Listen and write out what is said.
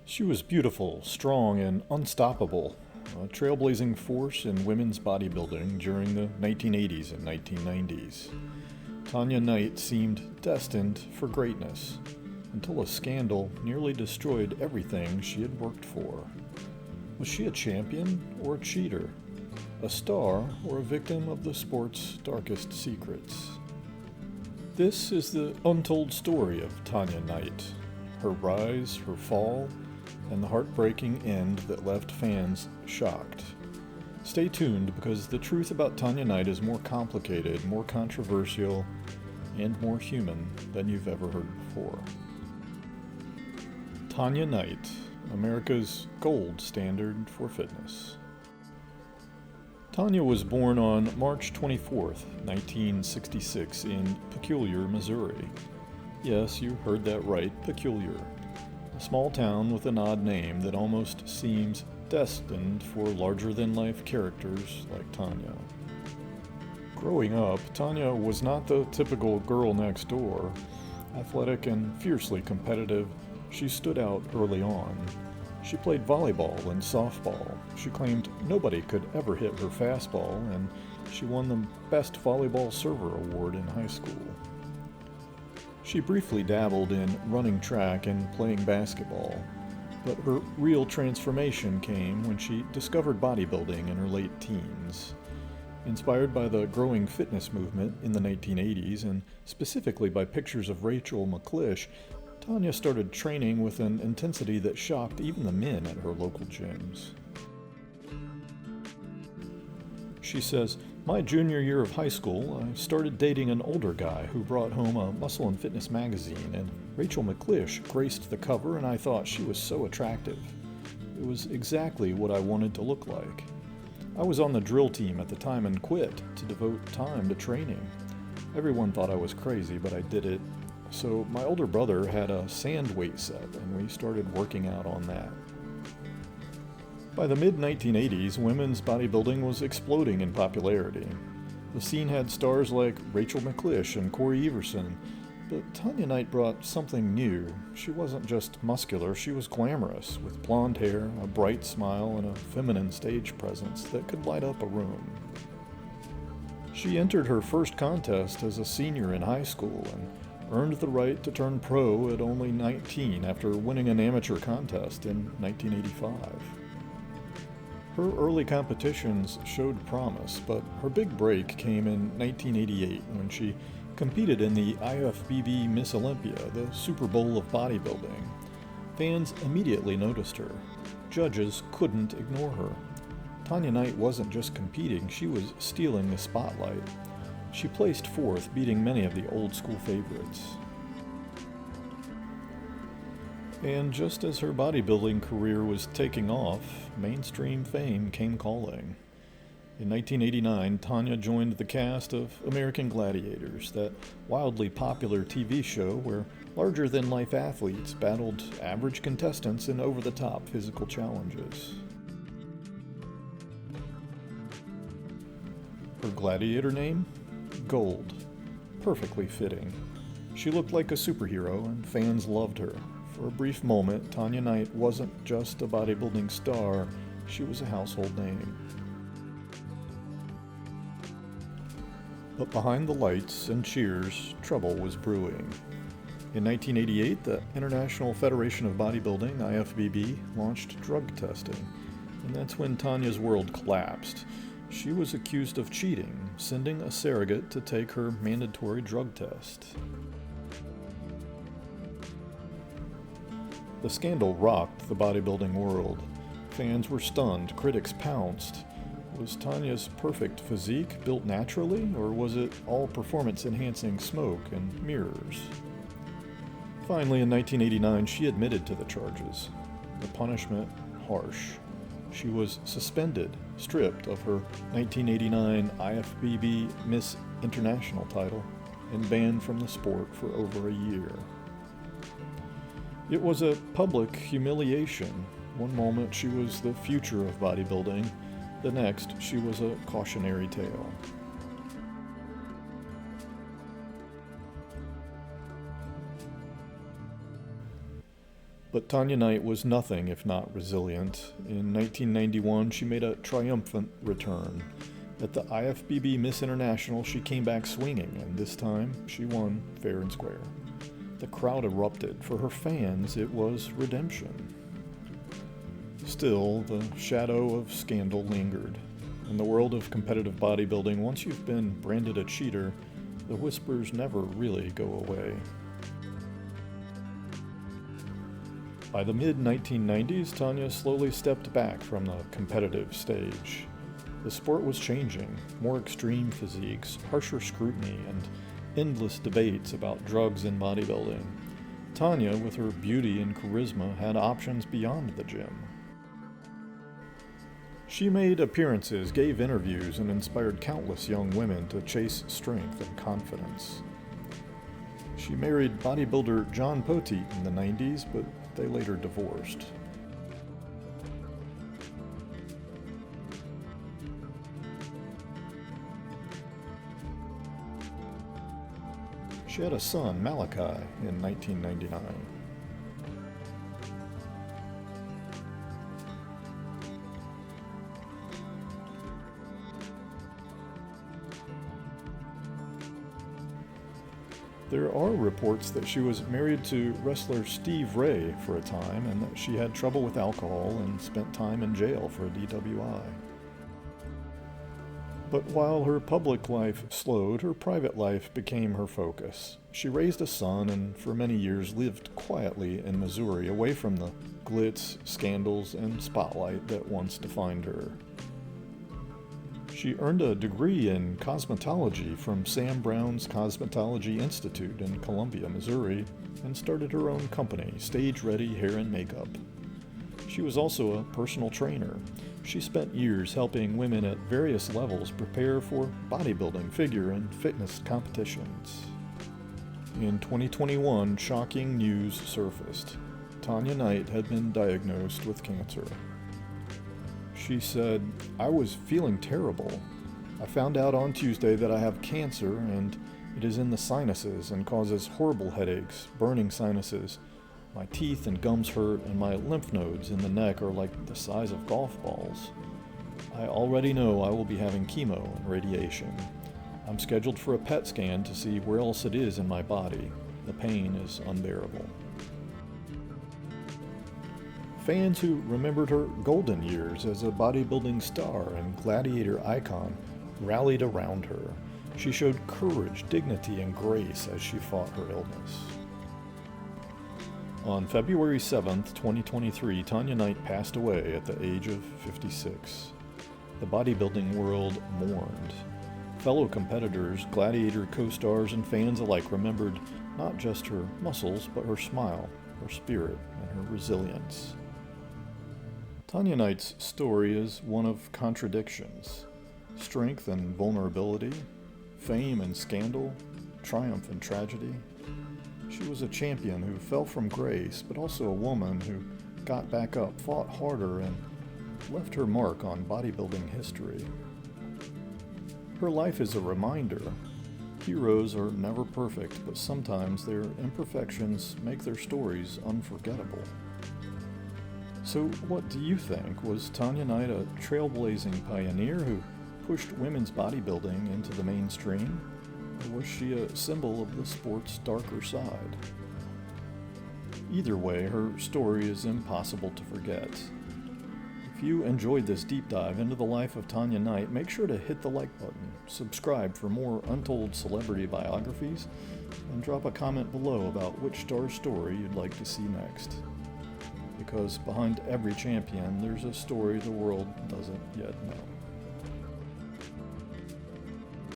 She was beautiful, strong, and unstoppable, a trailblazing force in women's bodybuilding during the 1980s and 1990s. Tonya Knight seemed destined for greatness until a scandal nearly destroyed everything she had worked for. Was she a champion or a cheater? A star or a victim of the sport's darkest secrets? This is the untold story of Tonya Knight, her rise, her fall, and the heartbreaking end that left fans shocked. Stay tuned because the truth about Tonya Knight is more complicated, more controversial, and more human than you've ever heard before. Tonya Knight, America's gold standard for fitness. Tonya was born on March 24th, 1966 in Peculiar, Missouri. Yes, you heard that right, Peculiar. A small town with an odd name that almost seems destined for larger-than-life characters like Tonya. Growing up, Tonya was not the typical girl next door. Athletic and fiercely competitive, she stood out early on. She played volleyball and softball. She claimed nobody could ever hit her fastball, and she won the Best Volleyball Server award in high school. She briefly dabbled in running track and playing basketball, but her real transformation came when she discovered bodybuilding in her late teens. Inspired by the growing fitness movement in the 1980s, and specifically by pictures of Rachel McLish, Tonya started training with an intensity that shocked even the men at her local gyms. She says, "My junior year of high school, I started dating an older guy who brought home a Muscle and Fitness magazine, and Rachel McLish graced the cover, and I thought she was so attractive. It was exactly what I wanted to look like. I was on the drill team at the time and quit to devote time to training. Everyone thought I was crazy, but I did it. So my older brother had a sand weight set, and we started working out on that." By the mid-1980s, women's bodybuilding was exploding in popularity. The scene had stars like Rachel McLish and Corey Everson, but Tonya Knight brought something new. She wasn't just muscular, she was glamorous, with blonde hair, a bright smile, and a feminine stage presence that could light up a room. She entered her first contest as a senior in high school and earned the right to turn pro at only 19 after winning an amateur contest in 1985. Her early competitions showed promise, but her big break came in 1988 when she competed in the IFBB Miss Olympia, the Super Bowl of bodybuilding. Fans immediately noticed her. Judges couldn't ignore her. Tonya Knight wasn't just competing, she was stealing the spotlight. She placed fourth, beating many of the old-school favorites. And just as her bodybuilding career was taking off, mainstream fame came calling. In 1989, Tonya joined the cast of American Gladiators, that wildly popular TV show where larger-than-life athletes battled average contestants in over-the-top physical challenges. Her gladiator name? Gold. Perfectly fitting. She looked like a superhero, and fans loved her. For a brief moment, Tonya Knight wasn't just a bodybuilding star, she was a household name. But behind the lights and cheers, trouble was brewing. In 1988, the International Federation of Bodybuilding, IFBB, launched drug testing, and that's when Tonya's world collapsed. She was accused of cheating, sending a surrogate to take her mandatory drug test. The scandal rocked the bodybuilding world. Fans were stunned, critics pounced. Was Tonya's perfect physique built naturally, or was it all performance-enhancing smoke and mirrors? Finally, in 1989, she admitted to the charges. The punishment, harsh. She was suspended, stripped of her 1989 IFBB Miss International title, and banned from the sport for over a year. It was a public humiliation. One moment she was the future of bodybuilding, the next she was a cautionary tale. But Tonya Knight was nothing if not resilient. In 1991, she made a triumphant return. At the IFBB Miss International, she came back swinging, and this time she won fair and square. The crowd erupted. For her fans, it was redemption. Still, the shadow of scandal lingered. In the world of competitive bodybuilding, once you've been branded a cheater, the whispers never really go away. By the mid-1990s, Tonya slowly stepped back from the competitive stage. The sport was changing, more extreme physiques, harsher scrutiny, and endless debates about drugs in bodybuilding. Tonya, with her beauty and charisma, had options beyond the gym. She made appearances, gave interviews, and inspired countless young women to chase strength and confidence. She married bodybuilder John Poteet in the 90s, but they later divorced. She had a son, Malachi, in 1999. There are reports that she was married to wrestler Steve Ray for a time and that she had trouble with alcohol and spent time in jail for a DWI. But while her public life slowed, her private life became her focus. She raised a son and for many years lived quietly in Missouri, away from the glitz, scandals, and spotlight that once defined her. She earned a degree in cosmetology from Sam Brown's Cosmetology Institute in Columbia, Missouri, and started her own company, Stage Ready Hair and Makeup. She was also a personal trainer. She spent years helping women at various levels prepare for bodybuilding, figure, and fitness competitions. In 2021, shocking news surfaced. Tonya Knight had been diagnosed with cancer. She said, "I was feeling terrible. I found out on Tuesday that I have cancer and it is in the sinuses and causes horrible headaches, burning sinuses. My teeth and gums hurt and my lymph nodes in the neck are like the size of golf balls. I already know I will be having chemo and radiation. I'm scheduled for a PET scan to see where else it is in my body. The pain is unbearable." Fans who remembered her golden years as a bodybuilding star and gladiator icon rallied around her. She showed courage, dignity, and grace as she fought her illness. On February 7th, 2023, Tonya Knight passed away at the age of 56. The bodybuilding world mourned. Fellow competitors, gladiator co-stars, and fans alike remembered not just her muscles, but her smile, her spirit, and her resilience. Tonya Knight's story is one of contradictions. Strength and vulnerability, fame and scandal, triumph and tragedy. She was a champion who fell from grace, but also a woman who got back up, fought harder, and left her mark on bodybuilding history. Her life is a reminder. Heroes are never perfect, but sometimes their imperfections make their stories unforgettable. So what do you think? Was Tonya Knight a trailblazing pioneer who pushed women's bodybuilding into the mainstream? Or was she a symbol of the sport's darker side? Either way, her story is impossible to forget. If you enjoyed this deep dive into the life of Tonya Knight, make sure to hit the like button, subscribe for more Untold celebrity biographies, and drop a comment below about which star's story you'd like to see next. Because behind every champion, there's a story the world doesn't yet know.